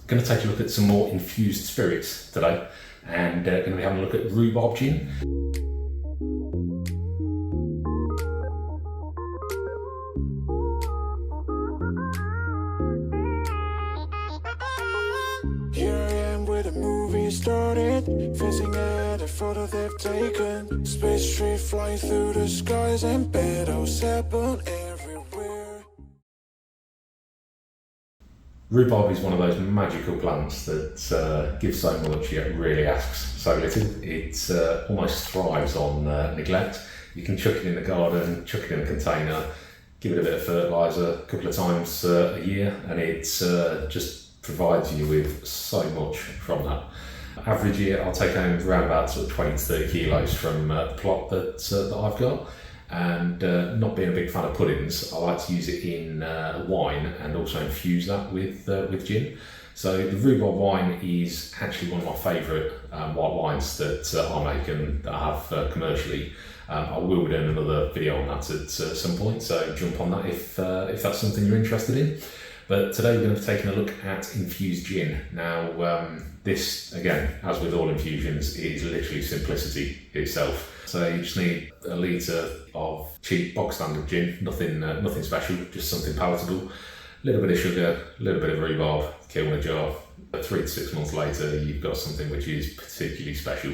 Going to take a look at some more infused spirits today, and going to be having a look at rhubarb gin. Started facing at a photo they've taken. Space tree flying through the skies and battles happen everywhere. Rhubarb is one of those magical plants that gives so much yet really asks so little. It almost thrives on neglect. You can chuck it in the garden, chuck it in a container, give it a bit of fertiliser a couple of times a year, and it just provides you with so much from that. Average year, I'll take home around about sort of 20 to 30 kilos from the plot that I've got. And not being a big fan of puddings, I like to use it in wine and also infuse that with gin. So the rhubarb wine is actually one of my favourite white wines that I make and that I have commercially. I will be doing another video on that at some point, so jump on that if that's something you're interested in. But today we're going to be taking a look at infused gin. Now, this, again, as with all infusions, is literally simplicity itself. So you just need a litre of cheap bog standard gin, nothing special, just something palatable. A little bit of sugar, a little bit of rhubarb, kill in a jar. 3 to 6 months later, you've got something which is particularly special.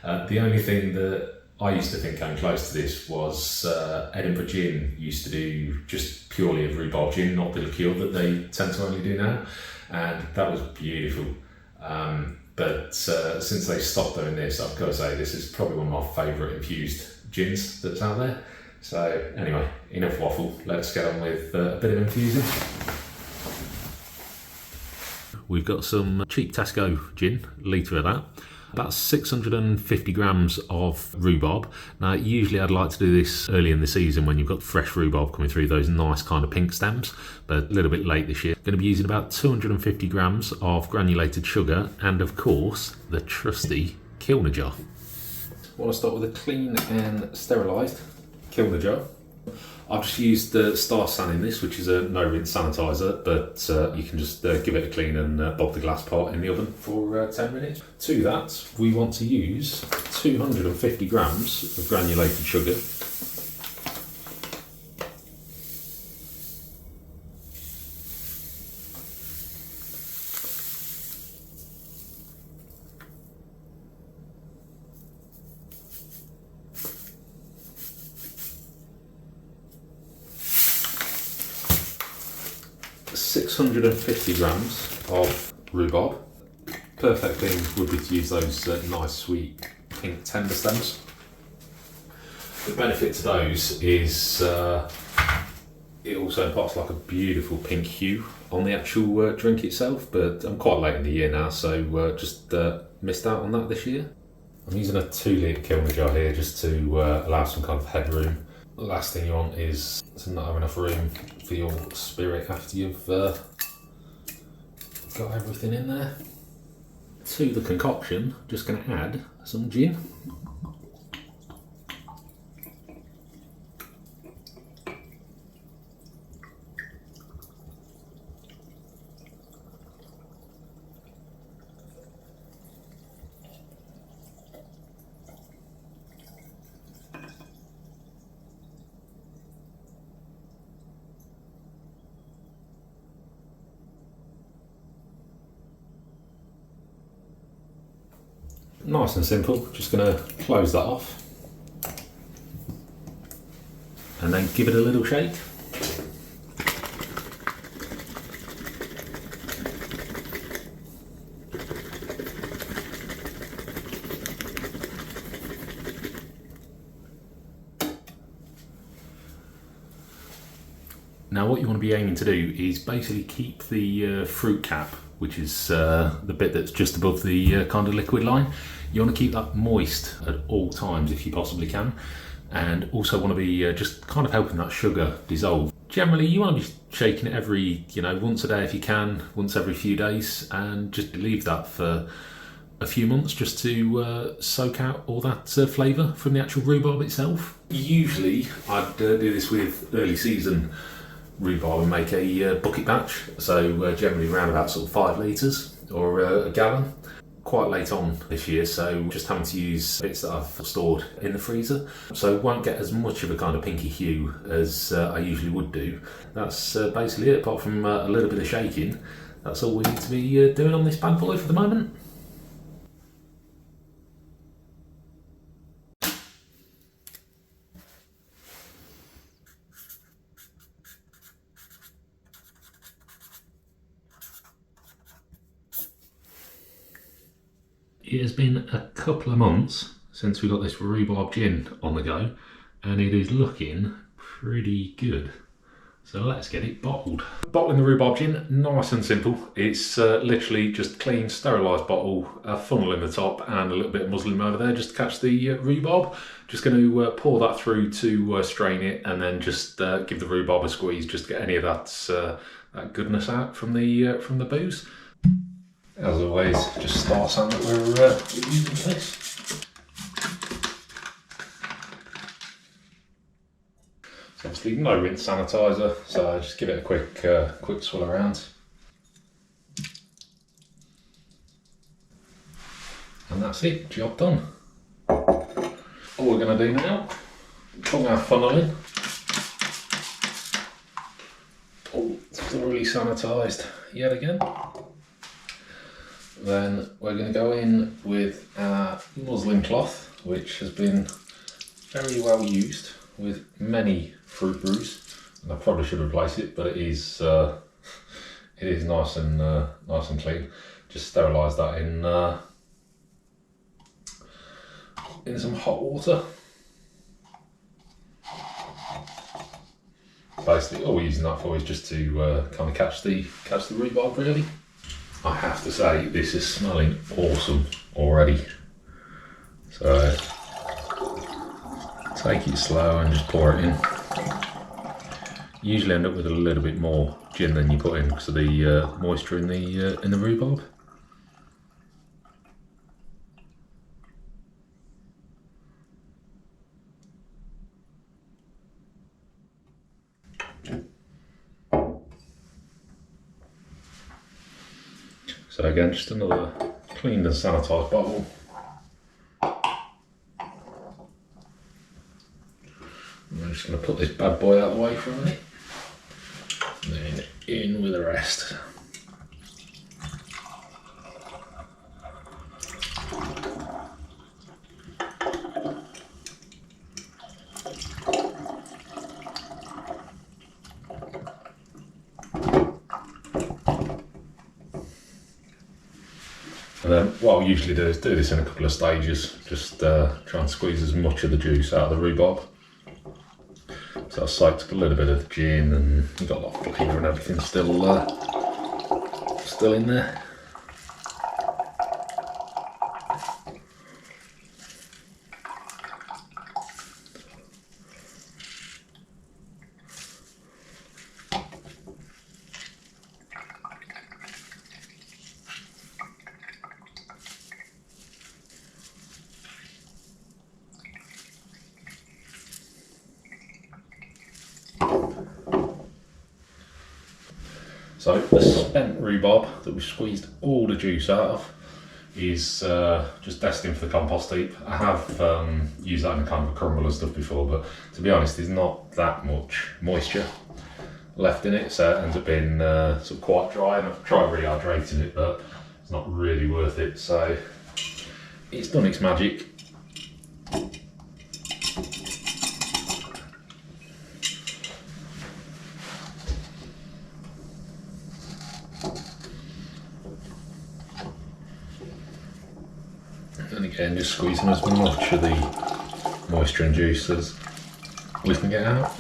The only thing that I used to think came close to this was Edinburgh Gin used to do just purely a rhubarb gin, not the liqueur that they tend to only do now, and that was beautiful. But since they stopped doing this, I've got to say this is probably one of my favourite infused gins that's out there. So anyway, enough waffle, let's get on with a bit of infusing. We've got some cheap Tesco gin, a litre of that. About 650 grams of rhubarb. Now, usually I'd like to do this early in the season when you've got fresh rhubarb coming through, those nice kind of pink stems, but a little bit late this year. Going to be using about 250 grams of granulated sugar and, of course, the trusty kilner jar. I want to start with a clean and sterilised kilner jar. I've just used Star San in this, which is a no-rinse sanitizer, but you can just give it a clean and bob the glass pot in the oven for 10 minutes. To that, we want to use 250 grams of granulated sugar. ,650 grams of rhubarb. Perfect thing would be to use those nice sweet pink tender stems. The benefit to those is it also imparts like a beautiful pink hue on the actual drink itself, but I'm quite late in the year now, so just missed out on that this year. I'm using a 2 litre kilner jar here just to allow some kind of headroom. The last thing you want is to not have enough room for your spirit after you've got everything in there. To the concoction, just going to add some gin. Nice and simple, just going to close that off and then give it a little shake. Now what you want to be aiming to do is basically keep the fruit cap, which is the bit that's just above the kind of liquid line. You want to keep that moist at all times if you possibly can, and also want to be just kind of helping that sugar dissolve. Generally you want to be shaking it every, once a day if you can, once every few days, and just leave that for a few months just to soak out all that flavour from the actual rhubarb itself. Usually I'd do this with early season rhubarb and make a bucket batch, so generally around about sort of 5 litres or a gallon. Quite late on this year, so just having to use bits that I've stored in the freezer, so won't get as much of a kind of pinky hue as I usually would do. That's basically it, apart from a little bit of shaking. That's all we need to be doing on this bad boy for the moment. It has been a couple of months since we got this rhubarb gin on the go, and it is looking pretty good. So let's get it bottled. Bottling the rhubarb gin, nice and simple. It's literally just clean, sterilised bottle, a funnel in the top and a little bit of muslin over there just to catch the rhubarb. Just going to pour that through to strain it, and then just give the rhubarb a squeeze just to get any of that goodness out from the booze. As always, just start something that we're using for this. So obviously no rinse sanitizer, so just give it a quick swirl around. And that's it, job done. All we're going to do now, plug our funnel in. All thoroughly sanitised yet again. Then we're going to go in with our muslin cloth, which has been very well used with many fruit brews, and I probably should replace it, but it is nice and clean. Just sterilise that in some hot water. Basically, all we're using that for is just to kind of catch the rhubarb, really. I have to say, this is smelling awesome already. So take it slow and just pour it in. You usually end up with a little bit more gin than you put in because of the moisture in the rhubarb. So again, just another cleaned and sanitised bottle. I'm just going to put this bad boy out of the way for a minute, and then in with the rest. And then what I usually do is do this in a couple of stages, just try and squeeze as much of the juice out of the rhubarb. So I've soaked up a little bit of the gin, and you've got a lot of flavour and everything still in there. So the spent rhubarb that we squeezed all the juice out of is just destined for the compost heap. I have used that in kind of a crumble and stuff before, but to be honest, there's not that much moisture left in it, so it ends up being sort of quite dry, and I've tried rehydrating it, but it's not really worth it. So it's done its magic. And again, just squeezing as much of the moisture and juice as we can get out.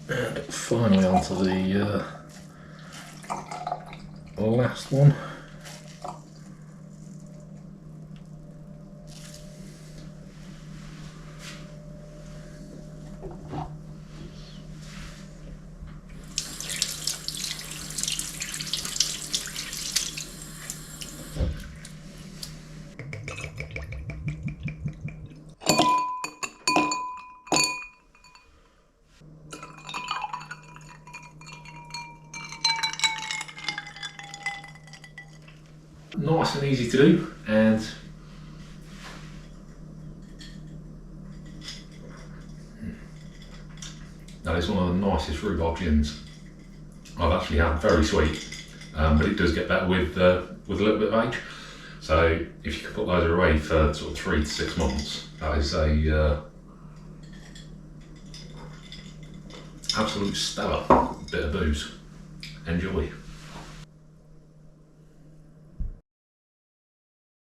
And finally onto the last one. Nice and easy to do, and that is one of the nicest rhubarb gins I've actually had. Very sweet, but it does get better with a little bit of age. So if you can put those away for sort of 3 to 6 months, that is a absolute stellar bit of booze. Enjoy.